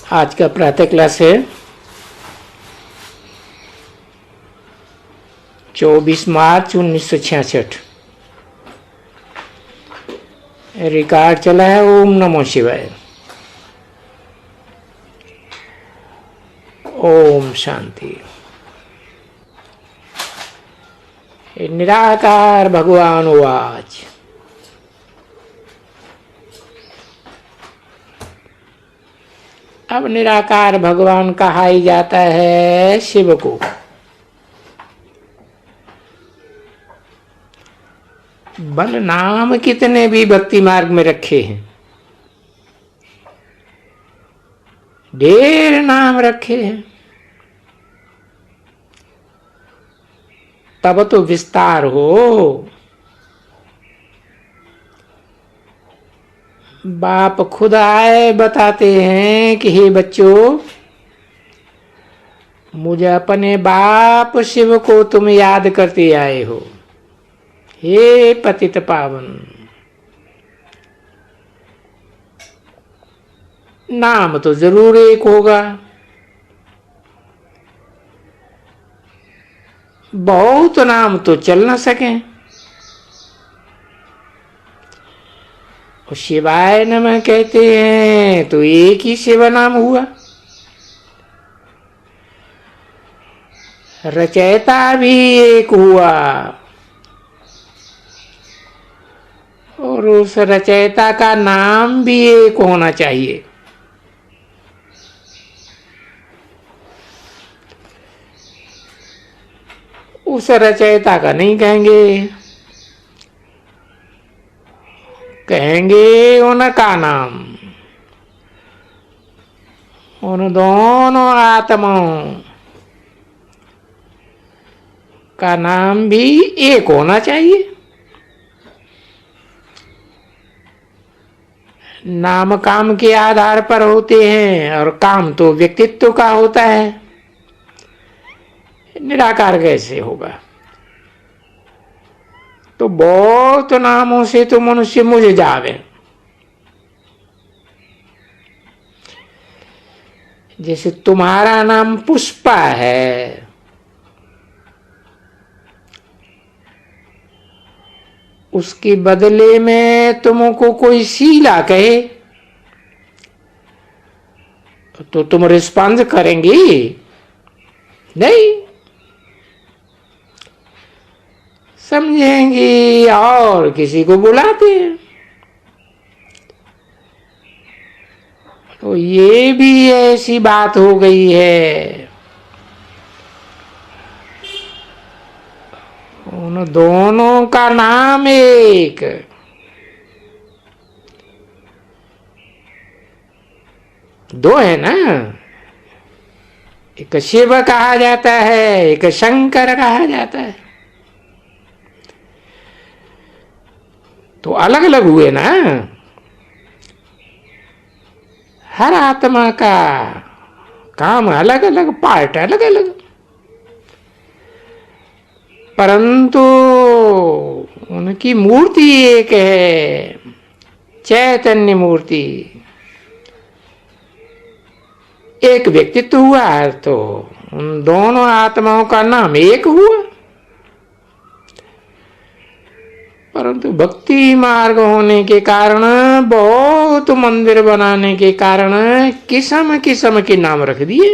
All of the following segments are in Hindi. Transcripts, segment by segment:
आज का प्रातः क्लास है 24 मार्च 1966। रिकॉर्ड चला है ओम नमो शिवाय। ओम शांति। निराकार भगवान वाच। अब निराकार भगवान कहा ही जाता है शिव को। बल नाम कितने भी भक्ति मार्ग में रखे हैं, ढेर नाम रखे हैं, तब तो विस्तार हो। बाप खुद आए बताते हैं कि हे बच्चों, मुझे अपने बाप शिव को तुम याद करते आए हो। हे पतित पावन, नाम तो जरूर एक होगा, बहुत नाम तो चल न सके। शिवाय नमः कहते हैं तो एक ही शिव नाम हुआ। रचयिता भी एक हुआ और उस रचयिता का नाम भी एक होना चाहिए। उस रचयिता का नहीं कहेंगे, कहेंगे उनका नाम। उन दोनों आत्माओं का नाम भी एक होना चाहिए। नाम काम के आधार पर होते हैं और काम तो व्यक्तित्व का होता है। निराकार कैसे होगा? तो बहुत नामों से तो मनुष्य मुझे जावे। जैसे तुम्हारा नाम पुष्पा है, उसके बदले में तुमको कोई शीला कहे तो तुम रिस्पॉन्स करेंगी नहीं, समझेंगी और किसी को बुलाते हैं। तो ये भी ऐसी बात हो गई है। उन दोनों का नाम एक। दो है ना, एक शिव कहा जाता है, एक शंकर कहा जाता है। तो अलग अलग हुए ना। हर आत्मा का काम अलग अलग, पार्ट अलग अलग, परंतु उनकी मूर्ति एक है, चैतन्य मूर्ति। एक व्यक्तित्व हुआ तो उन दोनों आत्माओं का नाम एक हुआ। परंतु भक्ति मार्ग होने के कारण, बहुत मंदिर बनाने के कारण किस्म किस्म के नाम रख दिए।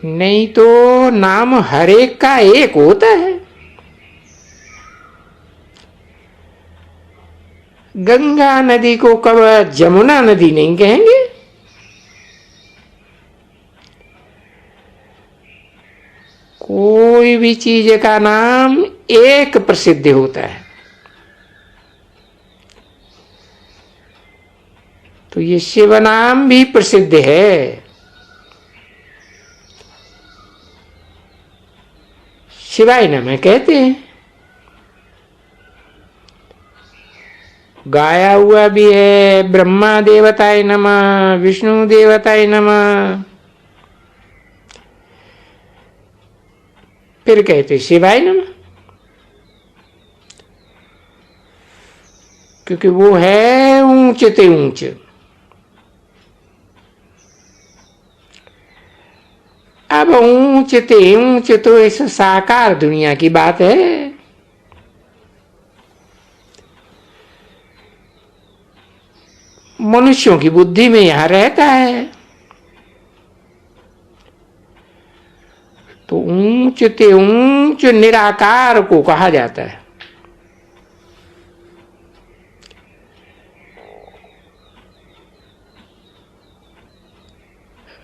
नहीं तो नाम हर एक का एक होता है। गंगा नदी को कब जमुना नदी नहीं कहेंगे? कोई भी चीज का नाम एक प्रसिद्ध होता है। तो ये शिव नाम भी प्रसिद्ध है। शिवाय नमः कहते हैं। गाया हुआ भी है, ब्रह्मा देवताय नमः, विष्णु देवताय नमः। फिर कहते शिवाय नमः। क्योंकि वो है ऊंच ते ऊंच। अब ऊंच ते ऊंच तो इस साकार दुनिया की बात है। मनुष्यों की बुद्धि में यहां रहता है। तो ऊंच ते ऊंच निराकार को कहा जाता है।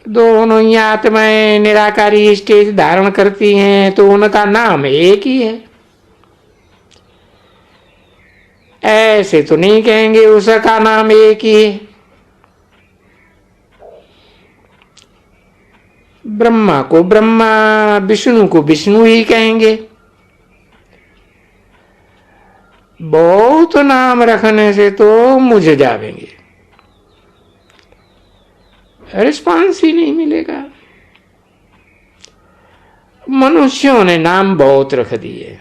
दोनों ही आत्माएं निराकारी स्टेज धारण करती हैं तो उनका नाम एक ही है। ऐसे तो नहीं कहेंगे उसका नाम एक ही है। ब्रह्मा को ब्रह्मा, विष्णु को विष्णु ही कहेंगे। बहुत नाम रखने से तो मुझे जावेंगे, रिस्पांस ही नहीं मिलेगा। मनुष्यों ने नाम बहुत रख दिए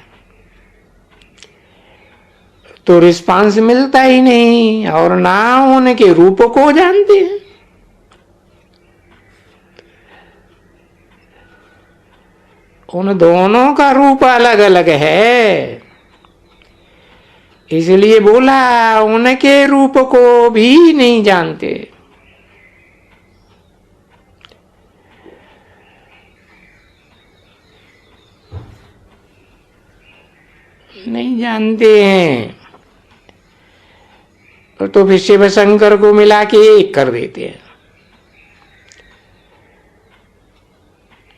तो रिस्पांस मिलता ही नहीं, और नाम उनके रूप को जानते हैं। उन दोनों का रूप अलग अलग है, इसलिए बोला उनके रूप को भी नहीं जानते। नहीं जानते हैं तो फिर शिव शंकर को मिला के एक कर देते हैं।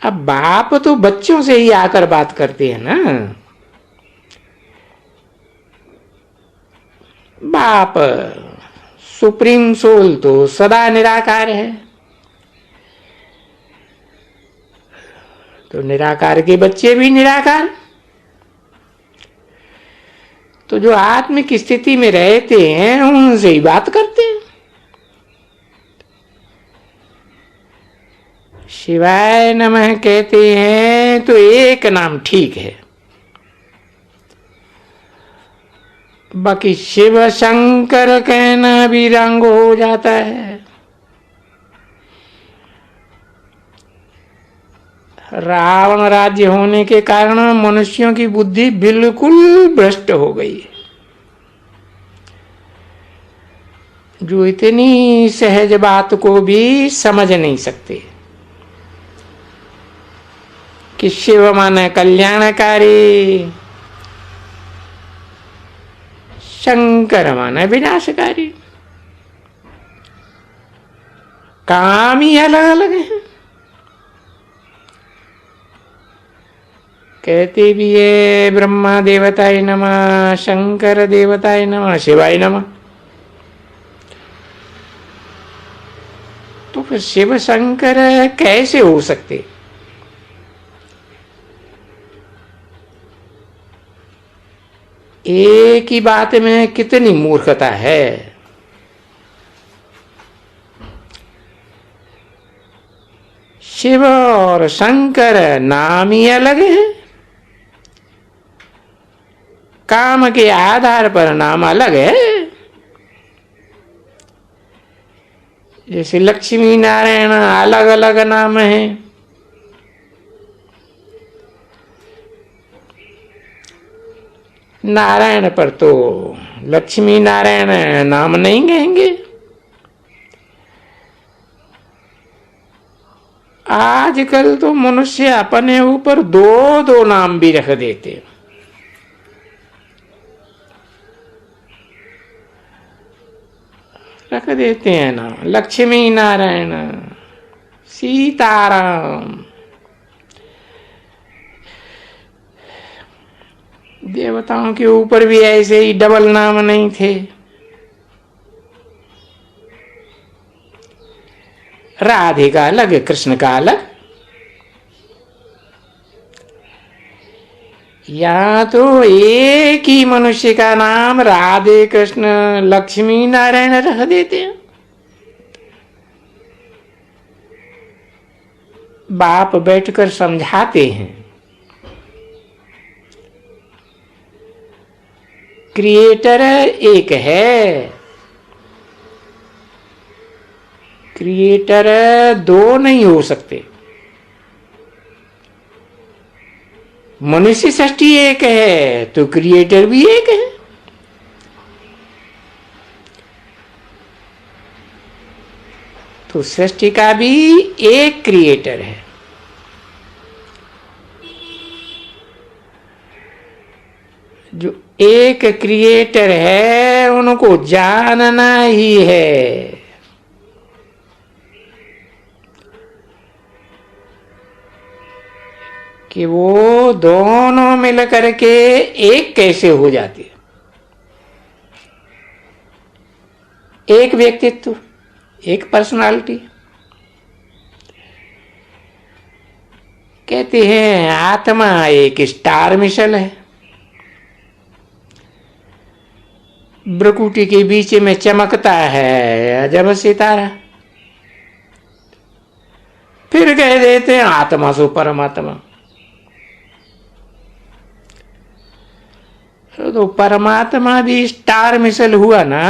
अब बाप तो बच्चों से ही आकर बात करते हैं ना। बाप सुप्रीम सोल तो सदा निराकार है, तो निराकार के बच्चे भी निराकार। तो जो आत्मिक स्थिति में रहते हैं उनसे ही बात करते हैं। शिवाय नमः कहते हैं तो एक नाम ठीक है, बाकी शिव शंकर कहना भी रंग हो जाता है। रावण राज्य होने के कारण मनुष्यों की बुद्धि बिल्कुल भ्रष्ट हो गई है। जो इतनी सहज बात को भी समझ नहीं सकते कि शिव माने कल्याणकारी, शंकर माने विनाशकारी। काम ही अलग अलग है। कहते भी है ब्रह्मा देवताय नमः, शंकर देवताय नमः, शिवाय नमः। तो फिर शिव शंकर कैसे हो सकते? एक ही बात में कितनी मूर्खता है। शिव और शंकर नाम ही अलग है, काम के आधार पर नाम अलग है। जैसे लक्ष्मी नारायण अलग अलग नाम है, नारायण पर तो लक्ष्मी नारायण नाम नहीं कहेंगे। आजकल तो मनुष्य अपने ऊपर दो दो नाम भी रख देते। रख देते हैं ना, लक्ष्मी नारायण, सीताराम। देवताओं के ऊपर भी ऐसे ही डबल नाम नहीं थे। राधे का अलग, कृष्ण का अलग। या तो एक ही मनुष्य का नाम राधे कृष्ण लक्ष्मी नारायण रख देते हैं। बाप बैठकर समझाते हैं क्रिएटर एक है, क्रिएटर दो नहीं हो सकते। मनुष्य सृष्टि एक है तो क्रिएटर भी एक है। तो सृष्टि का भी एक क्रिएटर है। जो एक क्रिएटर है उनको जानना ही है। कि वो दोनों मिलकर के एक कैसे हो जाते। एक व्यक्तित्व, एक पर्सनालिटी। कहते हैं आत्मा एक स्टार मिसल है, भ्रुकुटी के बीच में चमकता है अजब सितारा। फिर कह देते हैं आत्मा सो परमात्मा। तो परमात्मा भी स्टार मिसल हुआ ना।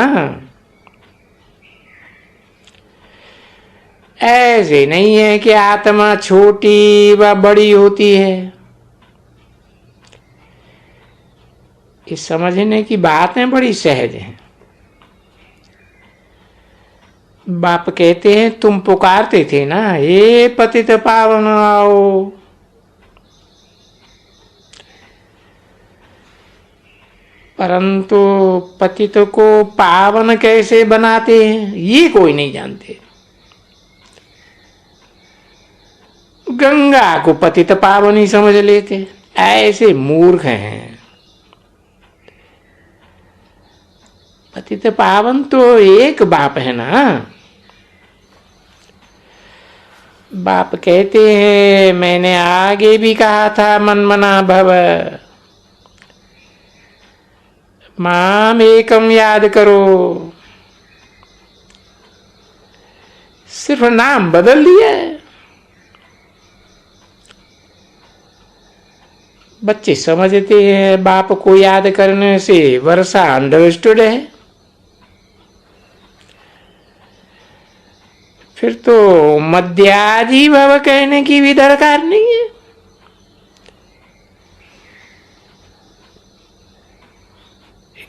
ऐसे नहीं है कि आत्मा छोटी व बड़ी होती है। इस समझने की बातें बड़ी सहज हैं। बाप कहते हैं तुम पुकारते थे ना, हे पतित पावन आओ। परंतु पतित को पावन कैसे बनाते हैं ये कोई नहीं जानते। गंगा को पतित पावनी समझ लेते, ऐसे मूर्ख हैं। पतित पावन तो एक बाप है ना। बाप कहते हैं मैंने आगे भी कहा था मनमना भव, माम एकम याद करो। सिर्फ नाम बदल दिया है। बच्चे समझते हैं बाप को याद करने से वर्षा अंडरस्टूड है। फिर तो मध्याजी भव कहने की भी दरकार नहीं है।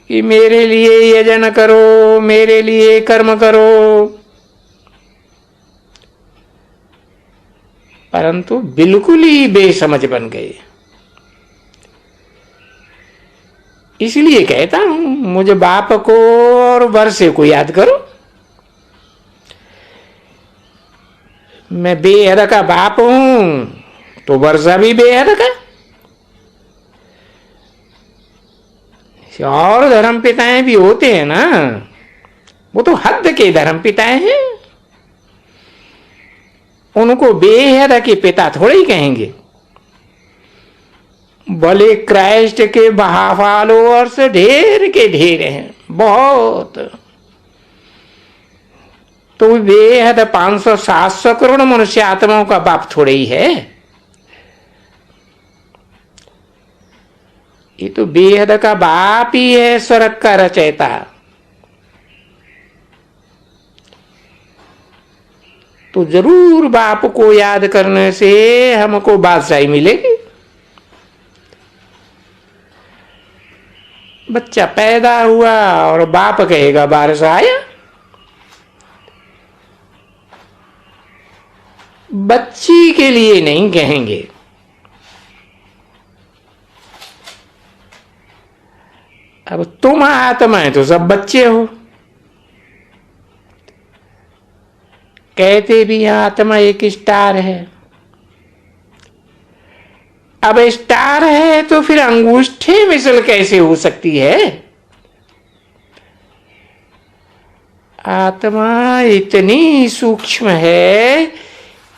कि मेरे लिए यजन करो, मेरे लिए कर्म करो। परंतु बिल्कुल ही बेसमझ बन गए। इसलिए कहता हूं मुझे बाप को और वर्षे को याद करो। मैं बेहद का बाप हूं तो वर्षा भी बेहद का। और धर्म पिताएं भी होते हैं ना, वो तो हद के धर्म पिताएं हैं। उनको बेहद के पिता थोड़े ही कहेंगे। भले क्राइस्ट के फॉलोअर्स ढेर के ढेर हैं, बहुत। तो बेहद 500-700 करोड़ मनुष्य आत्माओं का बाप थोड़े ही है। ये तो बेहद का बाप ही है, स्वर्ग का रचयिता। तो जरूर बाप को याद करने से हमको बादशाही मिलेगी। बच्चा पैदा हुआ और बाप कहेगा बारिश आया। बच्ची के लिए नहीं कहेंगे। अब तुम आत्मा है तो सब बच्चे हो। कहते भी आत्मा एक स्टार है। अब स्टार है तो फिर अंगूठे मिसल कैसे हो सकती है। आत्मा इतनी सूक्ष्म है,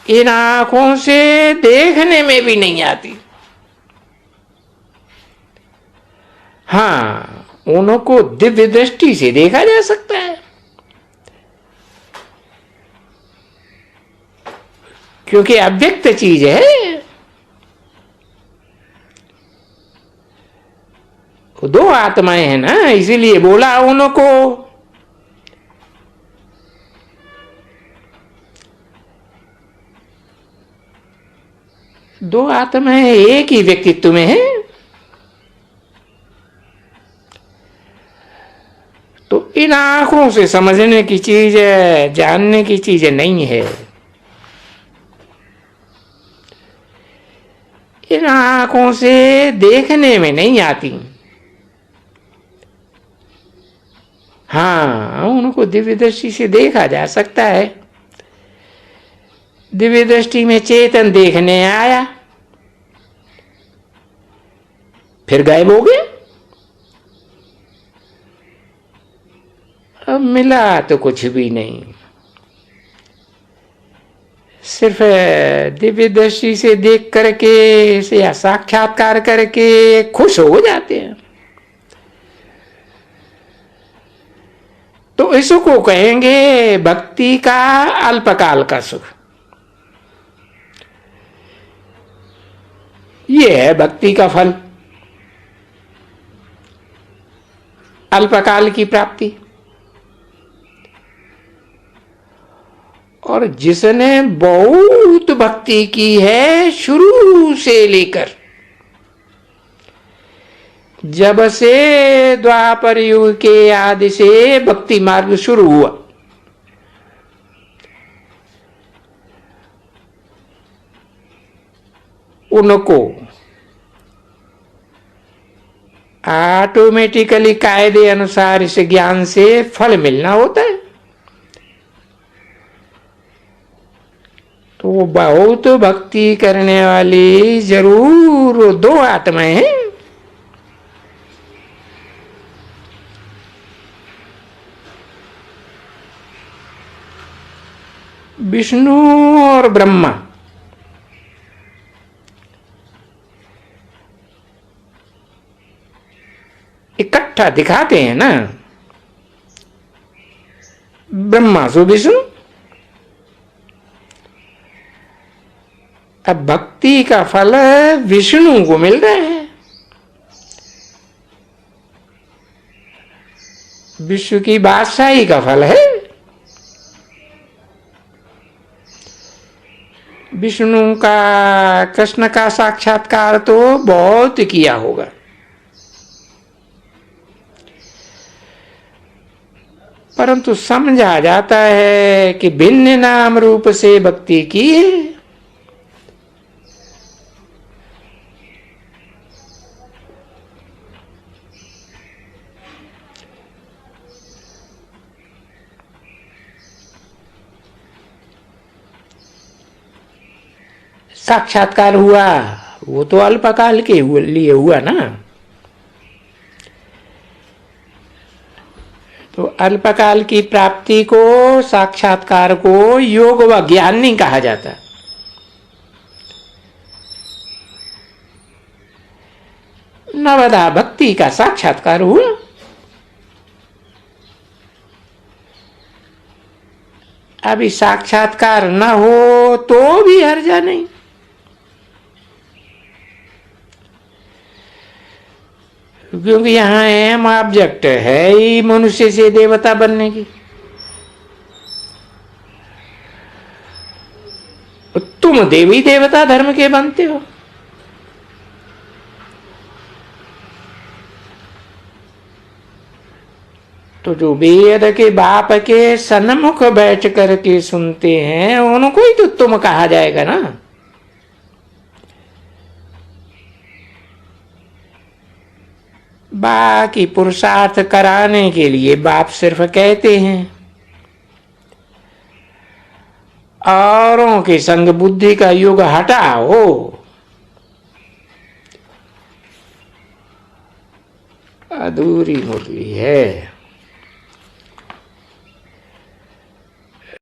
इन आंखों से देखने में भी नहीं आती। हाँ, उनको दिव्य दृष्टि से देखा जा सकता है, क्योंकि अव्यक्त चीज है। तो दो आत्माएं हैं ना, इसीलिए बोला उनको। दो आत्माएं एक ही व्यक्तित्व में है। तो इन आंखों से समझने की चीज है, जानने की चीज नहीं है। इन आंखों से देखने में नहीं आती। हाँ, उनको दिव्य दृष्टि से देखा जा सकता है। दिव्य दृष्टि में चेतन देखने आया, फिर गायब हो गए। अब मिला तो कुछ भी नहीं, सिर्फ दिव्य दृष्टि से देख करके या साक्षात्कार करके खुश हो जाते हैं। तो इसको कहेंगे भक्ति का अल्पकाल का सुख। ये है भक्ति का फल, अल्पकाल की प्राप्ति। और जिसने बहुत भक्ति की है शुरू से लेकर, जब से द्वापर युग के आदि से भक्ति मार्ग शुरू हुआ, उनको ऑटोमेटिकली कायदे अनुसार इस ज्ञान से फल मिलना होता है। तो बहुत भक्ति करने वाली जरूर दो आत्माएं हैं। विष्णु और ब्रह्मा इकट्ठा दिखाते हैं ना, ब्रह्मा सो विष्णु। अब भक्ति का फल विष्णु को मिल रहा है। विश्व की बादशाही का फल है। विष्णु का, कृष्ण का साक्षात्कार तो बहुत किया होगा, परंतु समझा जाता है कि भिन्न नाम रूप से भक्ति की है। साक्षात्कार हुआ वो तो अल्पकाल के लिए हुआ ना। तो अल्पकाल की प्राप्ति को, साक्षात्कार को योग व ज्ञान नहीं कहा जाता। नवदा भक्ति का साक्षात्कार हुआ। अभी साक्षात्कार न हो तो भी हर्जा नहीं। क्योंकि यहाँ एम ऑब्जेक्ट है ही मनुष्य से देवता बनने की। तुम देवी देवता धर्म के बनते हो। तो जो वेद के बाप के सन्मुख बैठ करके सुनते हैं उनको ही तो तुम कहा जाएगा ना। बाकी पुरुषार्थ कराने के लिए बाप सिर्फ कहते हैं। औरों के संग बुद्धि का युग हटाओ। अधूरी मुरली है।